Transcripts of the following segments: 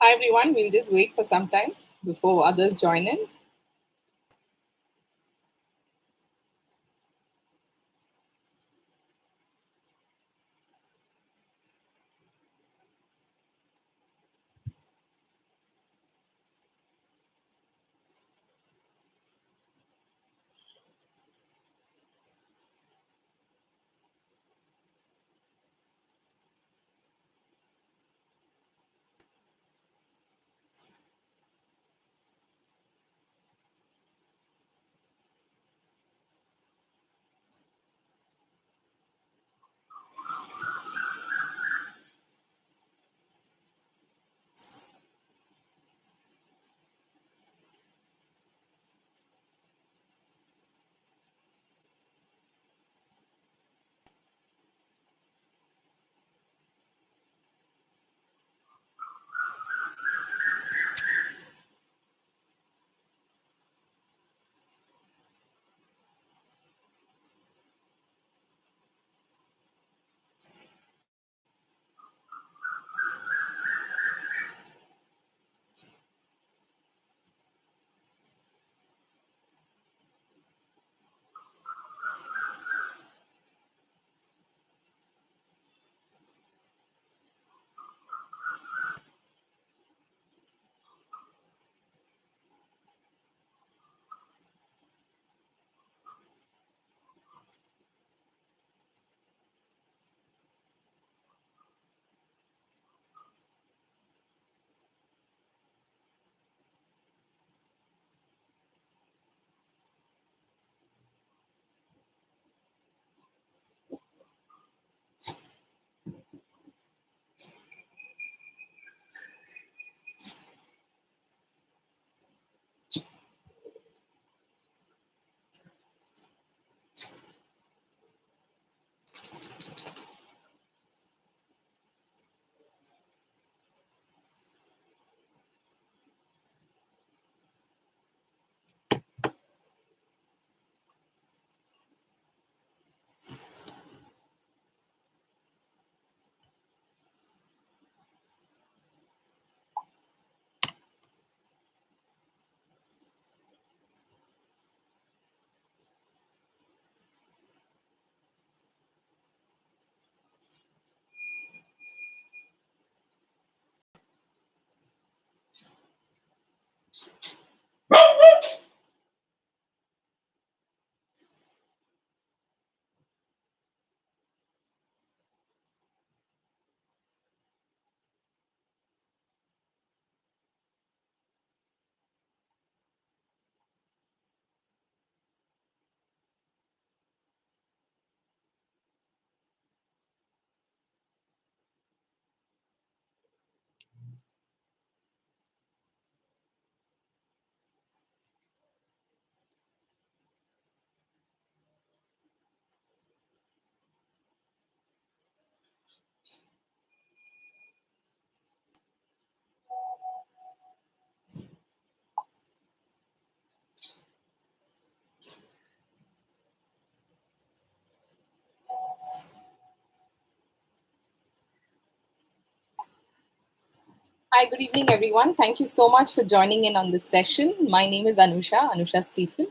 Hi everyone, we'll just wait for some time before others join in. Hi, good evening, everyone. Thank you so much for joining in on this session. My name is Anusha Stephen,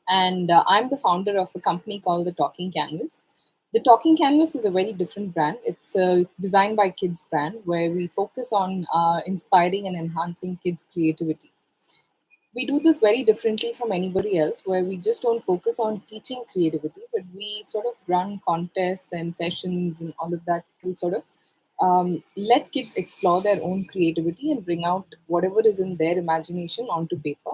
and I'm the founder of a company called the Talking Canvas. The Talking Canvas is a very different brand. It's a designed by kids brand where we focus on inspiring and enhancing kids' creativity. We do this very differently from anybody else, where we just don't focus on teaching creativity, but we sort of run contests and sessions and all of that to sort of let kids explore their own creativity and bring out whatever is in their imagination onto paper.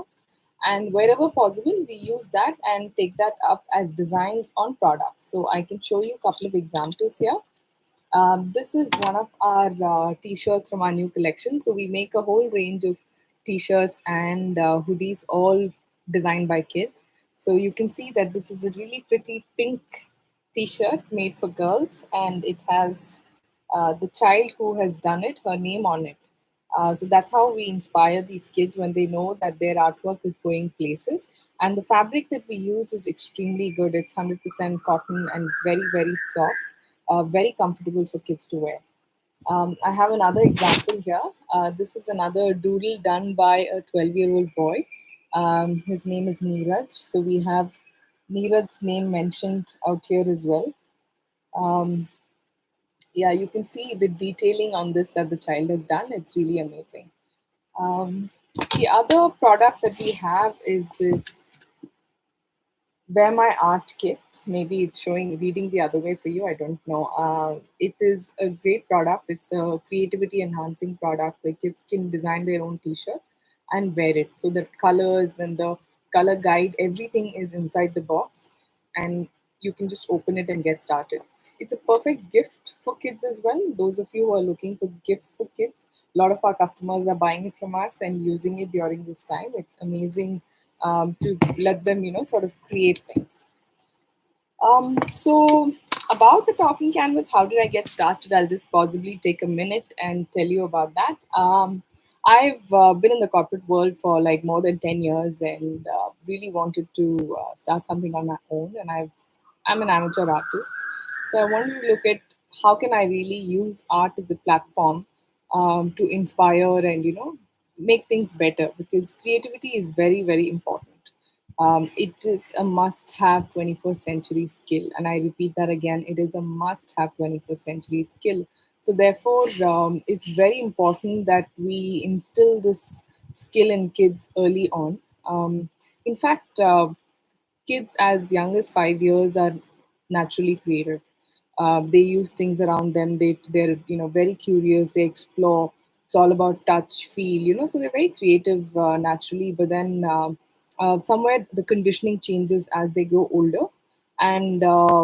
And wherever possible, we use that and take that up as designs on products. So I can show you a couple of examples here. This is one of our t-shirts from our new collection. So we make a whole range of t-shirts and hoodies, all designed by kids. So you can see that this is a really pretty pink t-shirt made for girls, and it has the child who has done it, her name on it. So that's how we inspire these kids when they know that their artwork is going places. And the fabric that we use is extremely good. It's 100% cotton and very, very soft, very comfortable for kids to wear. I have another example here. This is another doodle done by a 12-year-old boy. His name is Neeraj. So we have Neeraj's name mentioned out here as well. Um, yeah, you can see the detailing on this that the child has done. It's really amazing. Um, the other product that we have is this Wear My Art Kit. Maybe it's showing reading the other way for you. I don't know. It is a great product. It's a creativity enhancing product where kids can design their own T-shirt and wear it. So the colors and the color guide, everything is inside the box, and you can just open it and get started. It's a perfect gift for kids as well. Those of you who are looking for gifts for kids, a lot of our customers are buying it from us and using it during this time. It's amazing to let them, sort of create things. So about the talking canvas, how did I get started? I'll just possibly take a minute and tell you about that. I've been in the corporate world for like more than 10 years and really wanted to start something on my own. And I'm an amateur artist. So I wanted to look at how can I really use art as a platform to inspire and, make things better, because creativity is very, very important. It is a must have 21st century skill. And I repeat that again, it is a must have 21st century skill. So, therefore, it's very important that we instill this skill in kids early on. In fact, kids as young as 5 years are naturally creative. They use things around them. They're very curious. They explore. It's all about touch, feel. So they're very creative naturally. But then somewhere the conditioning changes as they grow older, and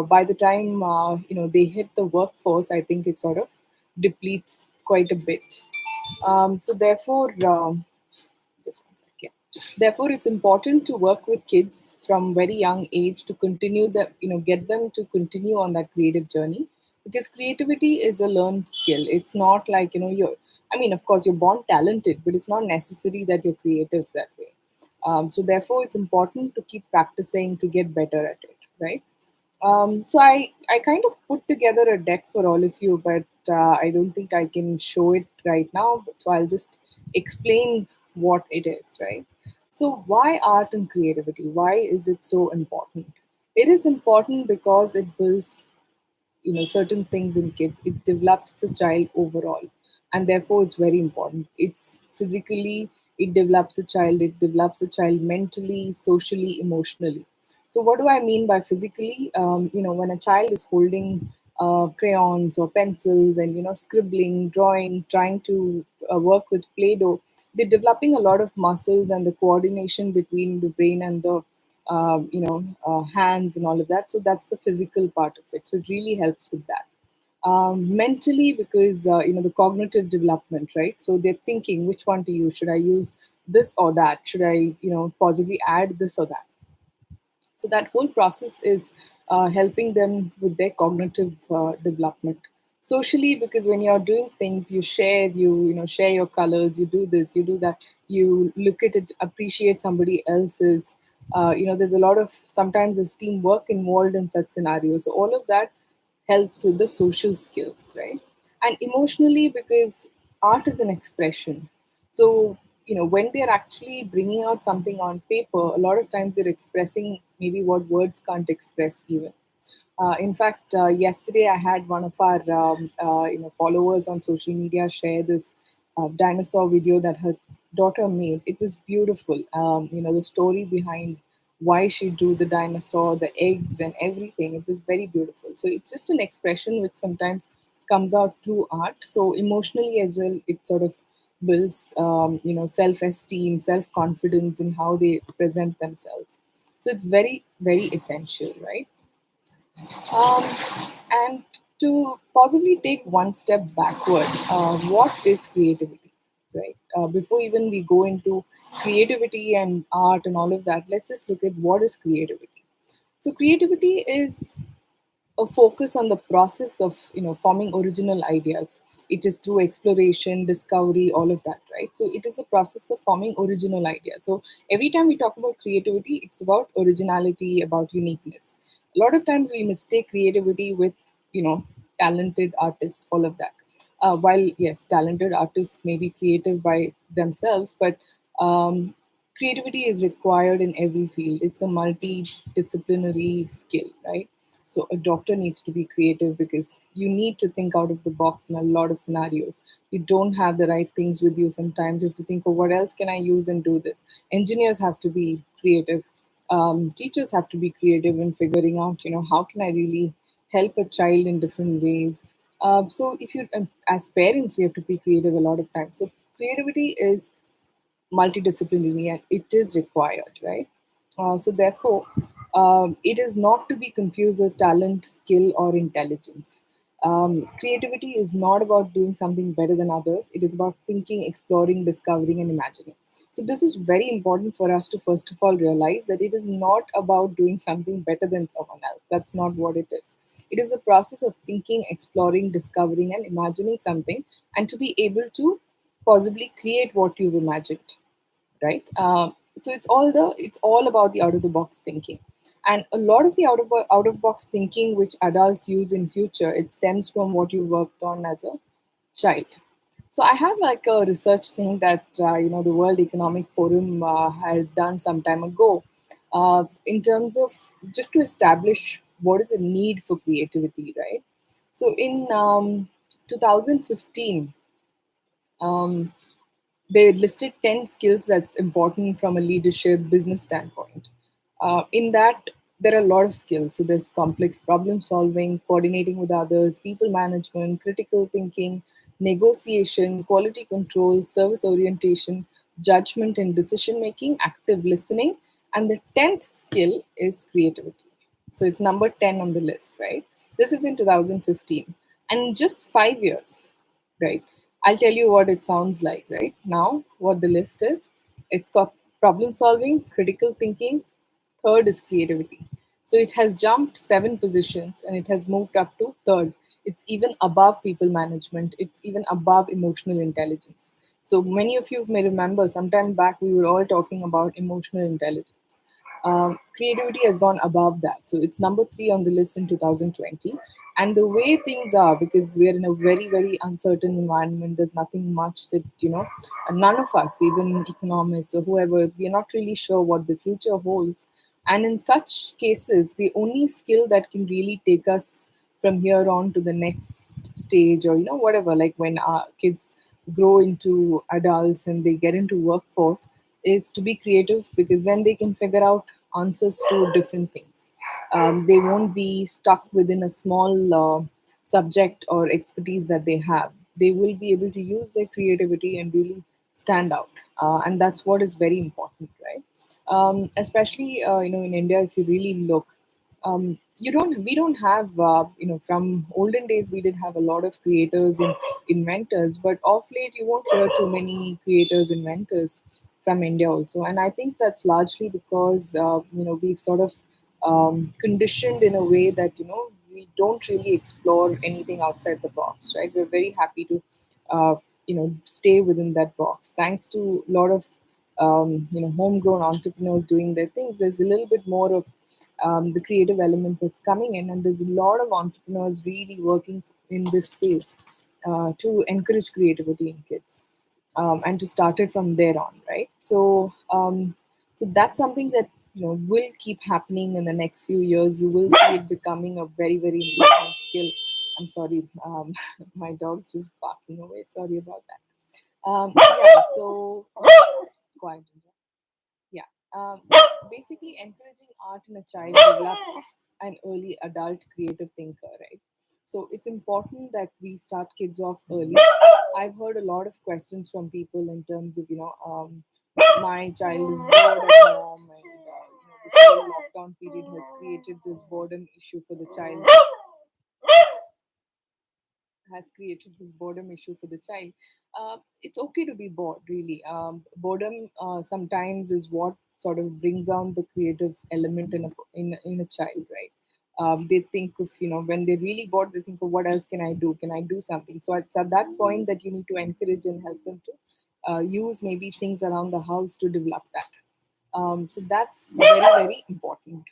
by the time they hit the workforce, I think it sort of depletes quite a bit. So therefore. Just one sec, yeah. Therefore, it's important to work with kids from very young age to continue that, get them to continue on that creative journey, because creativity is a learned skill. It's not like, I mean, of course, you're born talented, but it's not necessary that you're creative that way. So therefore, it's important to keep practicing to get better at it, right? So I kind of put together a deck for all of you, but I don't think I can show it right now. So I'll just explain what it is, right? So why art and creativity? Why is it so important? It is important because it builds certain things in kids. It develops the child overall, and therefore it's very important. It's physically, it develops a child, it develops a child mentally, socially, emotionally. So what do I mean by physically? When a child is holding crayons or pencils and scribbling, drawing, trying to work with play-doh, they're developing a lot of muscles and the coordination between the brain and the hands and all of that. So that's the physical part of it. So it really helps with that. Mentally, because the cognitive development, right? So they're thinking, which one to use? Should I use this or that? Should I possibly add this or that? So that whole process is helping them with their cognitive development. Socially, because when you're doing things, you share, share your colors, you do this, you do that, you look at it, appreciate somebody else's. There's a lot of sometimes there's teamwork involved in such scenarios. So all of that helps with the social skills, right? And emotionally, because art is an expression. So, when they're actually bringing out something on paper, a lot of times they're expressing maybe what words can't express even. In fact, yesterday I had one of our followers on social media share this dinosaur video that her daughter made. It was beautiful. The story behind why she drew the dinosaur, the eggs, and everything. It was very beautiful. So it's just an expression which sometimes comes out through art. So emotionally as well, it sort of builds self-esteem, self-confidence in how they present themselves. So it's very, very essential, right? Um, and to possibly take one step backward, what is creativity, right? Before even we go into creativity and art and all of that, let's just look at what is creativity. So creativity is a focus on the process of forming original ideas. It is through exploration, discovery, all of that, right? So it is a process of forming original ideas. So every time we talk about creativity, it's about originality, about uniqueness. A lot of times we mistake creativity with you know talented artists, all of that. While yes, talented artists may be creative by themselves, but um, creativity is required in every field. It's a multidisciplinary skill, right? So a doctor needs to be creative because you need to think out of the box in a lot of scenarios. You don't have the right things with you sometimes. If you think, oh, what else can I use and do this? Engineers have to be creative. Teachers have to be creative in figuring out, how can I really help a child in different ways. So if you, as parents, we have to be creative a lot of times. So creativity is multidisciplinary and it is required, right? So therefore, it is not to be confused with talent, skill, or intelligence. Creativity is not about doing something better than others. It is about thinking, exploring, discovering, and imagining. So this is very important for us to first of all realize that it is not about doing something better than someone else. That's not what it is. It is a process of thinking, exploring, discovering, and imagining something, and to be able to possibly create what you've imagined, right? So it's all about the out of the box thinking, and a lot of the out of box thinking which adults use in future, it stems from what you worked on as a child. So I have like a research thing that the World Economic Forum had done some time ago, in terms of just to establish what is a need for creativity, right? So in 2015, um, they listed 10 skills that's important from a leadership business standpoint. In that, there are a lot of skills. So there's complex problem solving, coordinating with others, people management, critical thinking, negotiation, quality control, service orientation, judgment and decision making, active listening. And the 10th skill is creativity. So it's number 10 on the list, right? This is in 2015. And in just 5 years, right? I'll tell you what it sounds like right now, what the list is. It's got problem solving, critical thinking, third is creativity. So it has jumped 7 positions and it has moved up to third. It's even above people management, it's even above emotional intelligence. So many of you may remember sometime back we were all talking about emotional intelligence. Creativity has gone above that. So it's number 3 on the list in 2020. And the way things are, because we are in a very, very uncertain environment, there's nothing much that, none of us, even economists or whoever, we are not really sure what the future holds. And in such cases, the only skill that can really take us from here on to the next stage, or whatever, like when our kids grow into adults and they get into workforce, is to be creative, because then they can figure out answers to different things. They won't be stuck within a small subject or expertise that they have. They will be able to use their creativity and really stand out, and that's what is very important, right? Especially in India, if you really look, you don't we don't have from olden days we did have a lot of creators and inventors, but of late you won't hear too many creators inventors from India also. And I think that's largely because we've sort of conditioned in a way that we don't really explore anything outside the box, right? We're very happy to stay within that box. Thanks to a lot of homegrown entrepreneurs doing their things, there's a little bit more of the creative elements that's coming in, and there's a lot of entrepreneurs really working in this space to encourage creativity in kids, and to start it from there on, right? So that's something that will keep happening in the next few years. You will see it becoming a very, very important skill. I'm sorry, my dog's just barking away. Sorry about that. Yeah, so quiet. Yeah. Um, Basically, encouraging art in a child develops an early adult creative thinker, right? So it's important that we start kids off early. I've heard a lot of questions from people in terms of, my child is bored at home, and this whole lockdown period has created this boredom issue for the child, has created this boredom issue for the child. It's okay to be bored, really. Boredom sometimes is what sort of brings out the creative element in a child, right? They think of, when they're really bored, they think of what else can I do? Can I do something? So it's at that point that you need to encourage and help them to use maybe things around the house to develop that. So that's very, very important.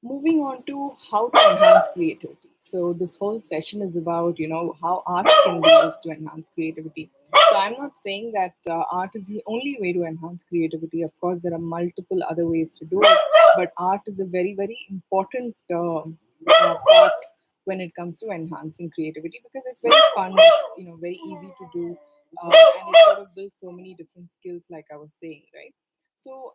Moving on to how to enhance creativity. So this whole session is about, how art can be used to enhance creativity. So I'm not saying that art is the only way to enhance creativity. Of course, there are multiple other ways to do it, but art is a very, very important part when it comes to enhancing creativity because it's very fun. It's very easy to do, and it sort of builds so many different skills, like I was saying, right? So,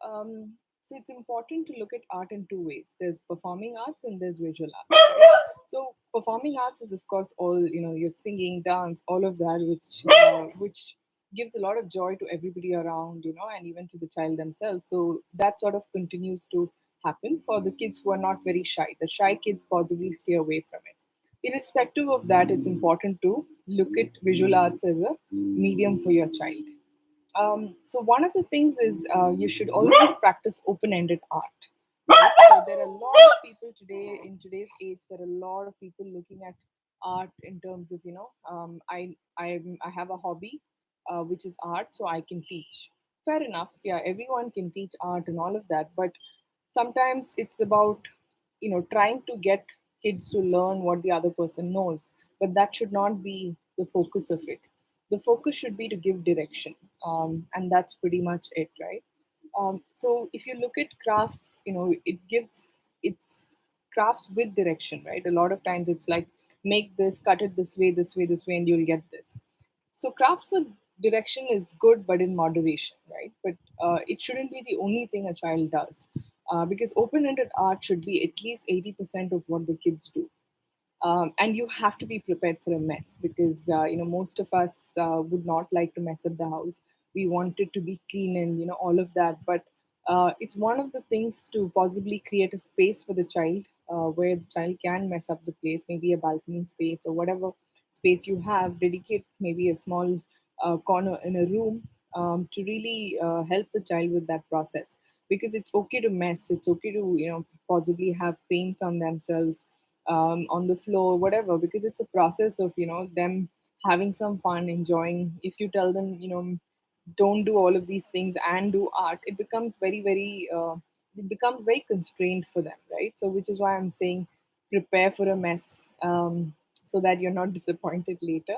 so it's important to look at art in two ways. There's performing arts and there's visual arts. Right? So performing arts is of course all your singing, dance, all of that, which gives a lot of joy to everybody around, and even to the child themselves. So that sort of continues to happen for the kids who are not very shy. The shy kids possibly stay away from it. Irrespective of that, it's important to look at visual arts as a medium for your child. So one of the things is you should always practice open-ended art. Right? So there are a lot of people today in today's age. There are a lot of people looking at art in terms of I have a hobby, which is art, so I can teach. Fair enough. Yeah, everyone can teach art and all of that, but sometimes it's about trying to get kids to learn what the other person knows, but that should not be the focus of it. The focus should be to give direction, and that's pretty much it, right? So if you look at crafts, it's crafts with direction, right? A lot of times it's like, make this, cut it this way, this way, this way, and you'll get this. So crafts with direction is good, but in moderation, right? But it shouldn't be the only thing a child does, because open-ended art should be at least 80% of what the kids do. And you have to be prepared for a mess because most of us would not like to mess up the house. We want it to be clean and all of that, but it's one of the things to possibly create a space for the child, where the child can mess up the place, maybe a balcony space or whatever space you have. Dedicate maybe a small corner in a room, to really help the child with that process, because it's okay to mess, it's okay to possibly have paint on themselves, on the floor, whatever, because it's a process of them having some fun, enjoying. If you tell them don't do all of these things and do art, it becomes very constrained for them, right? So which is why I'm saying prepare for a mess, so that you're not disappointed later.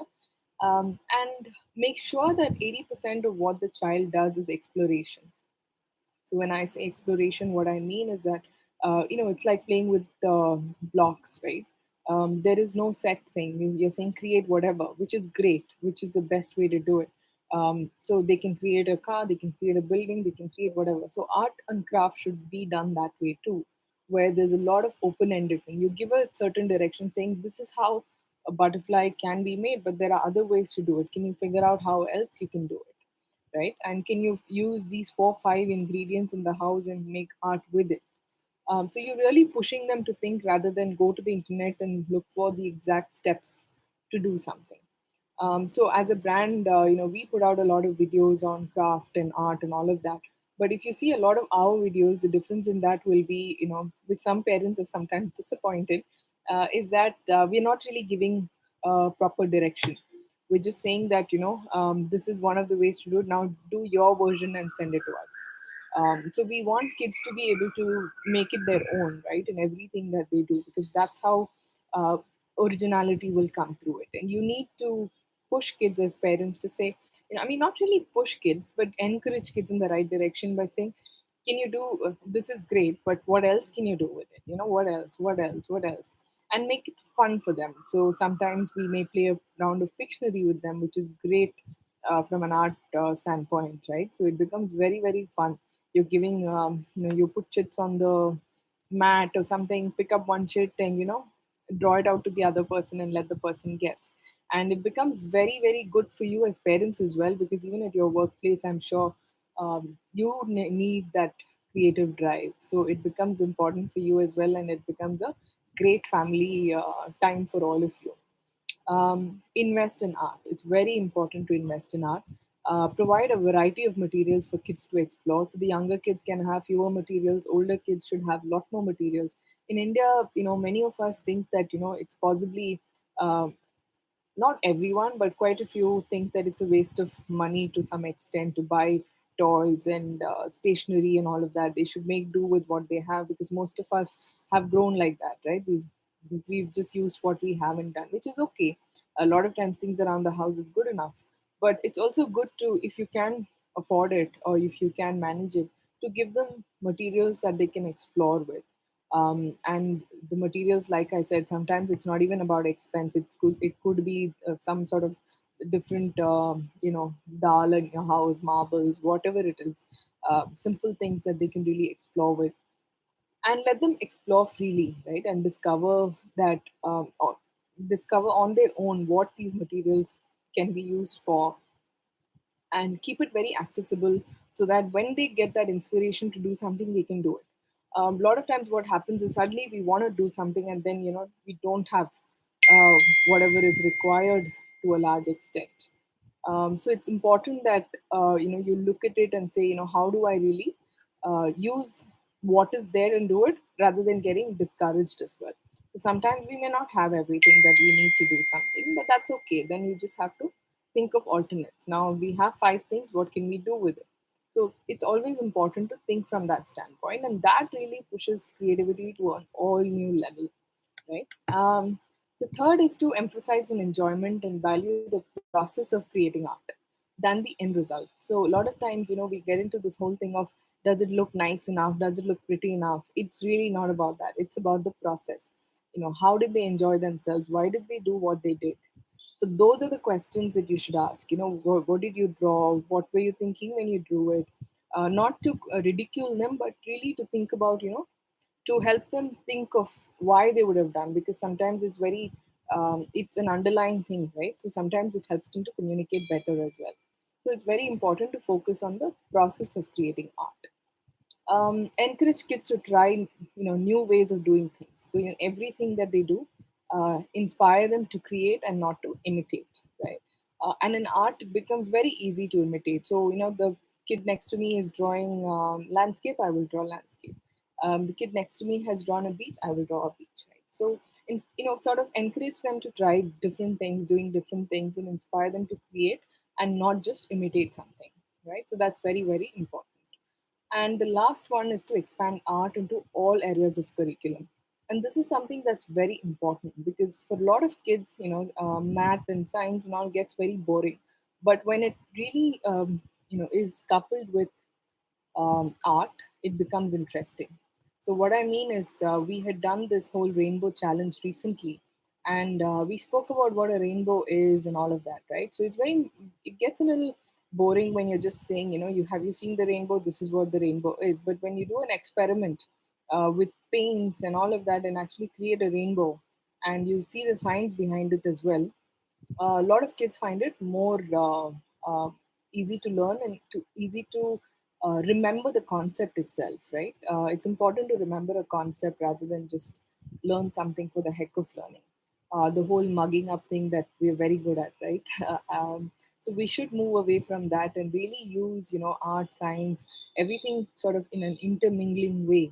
And make sure that 80% of what the child does is exploration. So when I say exploration, what I mean is that it's like playing with blocks, right? There is no set thing. You're saying create whatever, which is great, which is the best way to do it. So they can create a car, they can create a building, they can create whatever. So art and craft should be done that way too, where there's a lot of open-ended thing. You give a certain direction, saying this is how a butterfly can be made, but there are other ways to do it. Can you figure out how else you can do it? Right? And can you use these 4 5 ingredients in the house and make art with it? So you're really pushing them to think rather than go to the internet and look for the exact steps to do something. So as a brand, we put out a lot of videos on craft and art and all of that. But if you see a lot of our videos, the difference in that will be, which some parents are sometimes disappointed, is that we're not really giving proper direction. We're just saying that, this is one of the ways to do it. Now do your version and send it to us. So we want kids to be able to make it their own, right, in everything that they do, because that's how uh, originality will come through it. And you need to push kids as parents to say, I mean, not really push kids, but encourage kids in the right direction by saying, can you do this is great, but what else can you do with it? What else? What else? What else? And make it fun for them. So sometimes we may play a round of Pictionary with them, which is great from an art standpoint, right? So it becomes very, very fun. You're giving, you put chits on the mat or something, pick up one chit and, draw it out to the other person and let the person guess. And it becomes very, very good for you as parents as well, because even at your workplace, I'm sure you need that creative drive. So it becomes important for you as well, and it becomes a great family time for all of you. Invest in art. It's very important to invest in art. Provide a variety of materials for kids to explore. So the younger kids can have fewer materials. Older kids should have a lot more materials. In India, many of us think that it's possibly not everyone, but quite a few think that it's a waste of money to some extent to buy toys and stationery and all of that. They should make do with what they have, because most of us have grown like that, right? We've just used what we haven't done, which is okay. A lot of times things around the house is good enough, but it's also good to, if you can afford it or if you can manage it, to give them materials that they can explore with. And the materials, like I said, sometimes it's not even about expense. It could be some sort of different dal in your house, marbles, whatever it is, simple things that they can really explore with, and let them explore freely, right? And discover on their own what these materials can be used for, and keep it very accessible, so that when they get that inspiration to do something, they can do it. A lot of times what happens is suddenly we want to do something, and then we don't have whatever is required to a large extent. So it's important that you look at it and say, how do I really use what is there and do it, rather than getting discouraged as well. So sometimes we may not have everything that we need to do something, but that's okay. Then you just have to think of alternates. Now we have five things. What can we do with it? So it's always important to think from that standpoint, and that really pushes creativity to an all new level, right? The third is to emphasize on enjoyment and value the process of creating art than the end result. So a lot of times, we get into this whole thing of, does it look nice enough? Does it look pretty enough? It's really not about that. It's about the process. How did they enjoy themselves? Why did they do what they did? So those are the questions that you should ask. What did you draw? What were you thinking when you drew it? Not to ridicule them, but really to think about, to help them think of why they would have done, because sometimes it's an underlying thing, right? So sometimes it helps them to communicate better as well. So it's very important to focus on the process of creating art. Encourage kids to try new ways of doing things. So everything that they do, inspire them to create and not to imitate, right? And in art it becomes very easy to imitate. So the kid next to me is drawing landscape, I will draw landscape. The kid next to me has drawn a beach, I will draw a beach, right? So sort of encourage them to try different things, doing different things, and inspire them to create and not just imitate something, right? So that's very, very important. And the last one is to expand art into all areas of curriculum. And this is something that's very important, because for a lot of kids, math and science and all gets very boring. But when it really, is coupled with art, it becomes interesting. So, what I mean is, we had done this whole rainbow challenge recently, and we spoke about what a rainbow is and all of that, right? So, it gets a little boring when you're just saying, have you seen the rainbow? This is what the rainbow is. But when you do an experiment with paints and all of that, and actually create a rainbow, and you see the science behind it as well, a lot of kids find it more easy to learn and easy to remember the concept itself, right? It's important to remember a concept rather than just learn something for the heck of learning. The whole mugging up thing that we're very good at, right? So we should move away from that and really use, art, science, everything sort of in an intermingling way,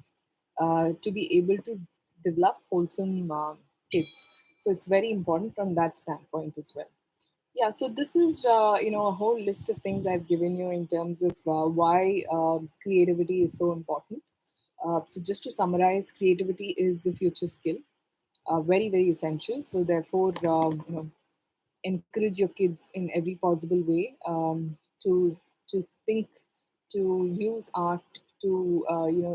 to be able to develop wholesome kids. So it's very important from that standpoint as well. Yeah, so this is a whole list of things I've given you in terms of why creativity is so important. So just to summarize, creativity is the future skill, very, very essential. So therefore, encourage your kids in every possible way, to think, to use art, to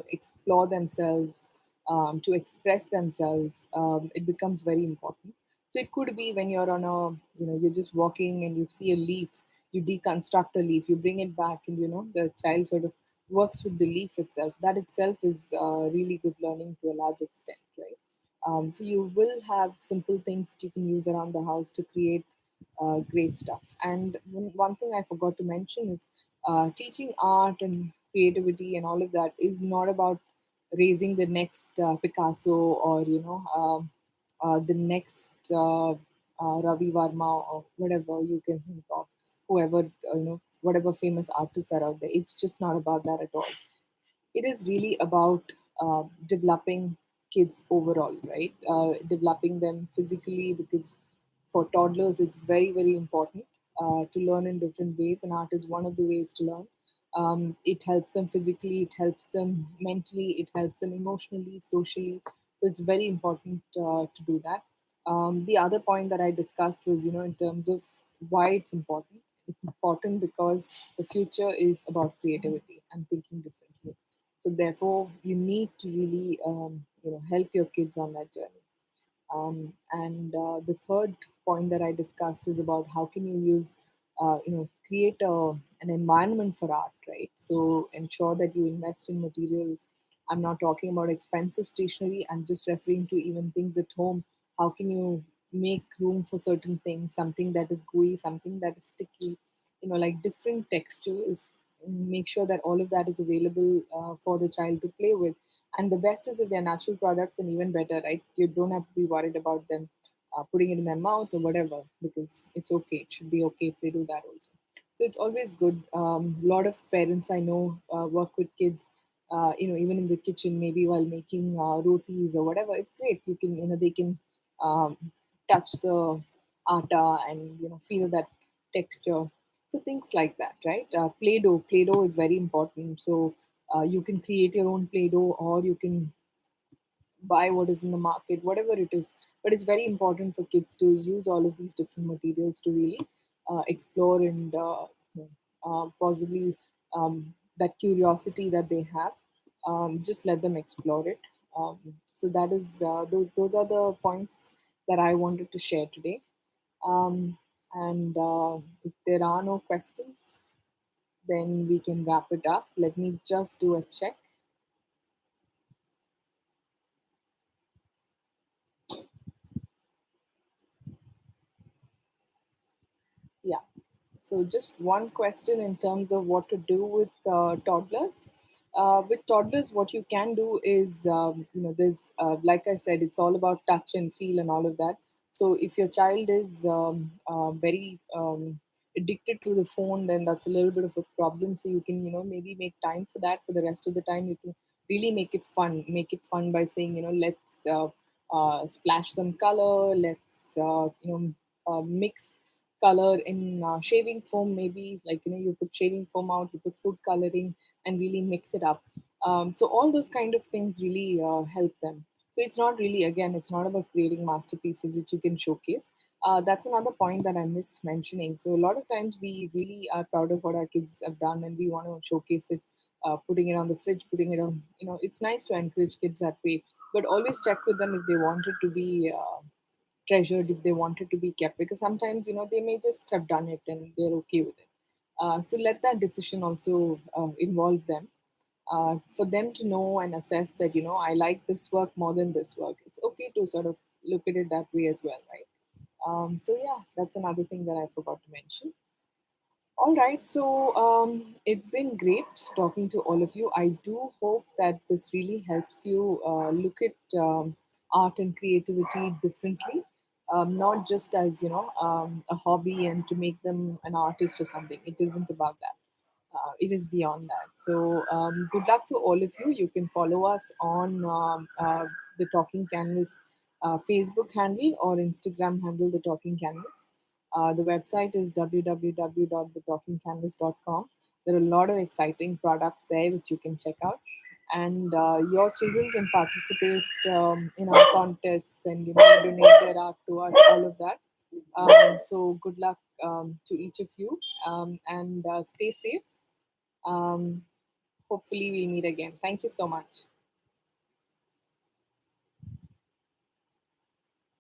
explore themselves, to express themselves. It becomes very important. So it could be when you're on a, you're just walking and you see a leaf, you deconstruct a leaf, you bring it back, and the child sort of works with the leaf itself. That itself is really good learning to a large extent, right? So you will have simple things that you can use around the house to create great stuff. And one thing I forgot to mention is, teaching art and creativity and all of that is not about raising the next Picasso, or the next Ravi Varma, or whatever you can think of, whoever whatever famous artists are out there. It's just not about that at all. It is really about developing kids overall, right? Developing them physically, because for toddlers it's very, very important to learn in different ways, and art is one of the ways to learn. It helps them physically, it helps them mentally, it helps them emotionally, socially. So it's very important to do that. The other point that I discussed was, in terms of why it's important. It's important because the future is about creativity and thinking differently. So therefore, you need to really, help your kids on that journey. And the third point that I discussed is about how can you use, create an environment for art, right? So ensure that you invest in materials. I'm not talking about expensive stationery. I'm just referring to even things at home. How can you make room for certain things? Something that is gooey, something that is sticky, like different textures. Make sure that all of that is available for the child to play with. And the best is if they're natural products, and even better, right? You don't have to be worried about them putting it in their mouth or whatever, because it's okay. It should be okay if they do that also. So it's always good. A lot of parents I know work with kids, even in the kitchen, maybe while making rotis or whatever. It's great. You can, they can um, touch the atta and feel that texture. So things like that, right? Play-doh is very important. So you can create your own play-doh, or you can buy what is in the market, whatever it is. But it's very important for kids to use all of these different materials to really explore and possibly that curiosity that they have. Just let them explore it. So that is those are the points that I wanted to share today. And if there are no questions, then we can wrap it up. Let me just do a check. Yeah. So, just one question in terms of what to do with toddlers. With toddlers, what you can do is, there's, like I said, it's all about touch and feel and all of that. So, if your child is very addicted to the phone, then that's a little bit of a problem. So, you can, maybe make time for that. For the rest of the time, you can really make it fun. Make it fun by saying, let's splash some color, let's, mix color in shaving foam, maybe, like you put shaving foam out, you put food coloring, and really mix it up. So all those kind of things really help them. So it's not really, again, it's not about creating masterpieces which you can showcase. That's another point that I missed mentioning. So a lot of times we really are proud of what our kids have done, and we want to showcase it, putting it on the fridge, putting it on, it's nice to encourage kids that way. But always check with them if they want it to be treasured, if they want it to be kept, because sometimes they may just have done it and they're okay with it. So let that decision also involve them, for them to know and assess that I like this work more than this work. It's okay to sort of look at it that way as well, right? So yeah, that's another thing that I forgot to mention. All right, so it's been great talking to all of you. I do hope that this really helps you look at art and creativity differently, not just as a hobby and to make them an artist or something. It isn't about that. It is beyond that. So, good luck to all of you. You can follow us on the Talking Canvas Facebook handle or Instagram handle, The Talking Canvas. The website is www.thetalkingcanvas.com. There are a lot of exciting products there which you can check out. And your children can participate in our contests and donate their art to us, all of that. So good luck to each of you, and stay safe. um, Hopefully, we'll meet again. Thank you so much.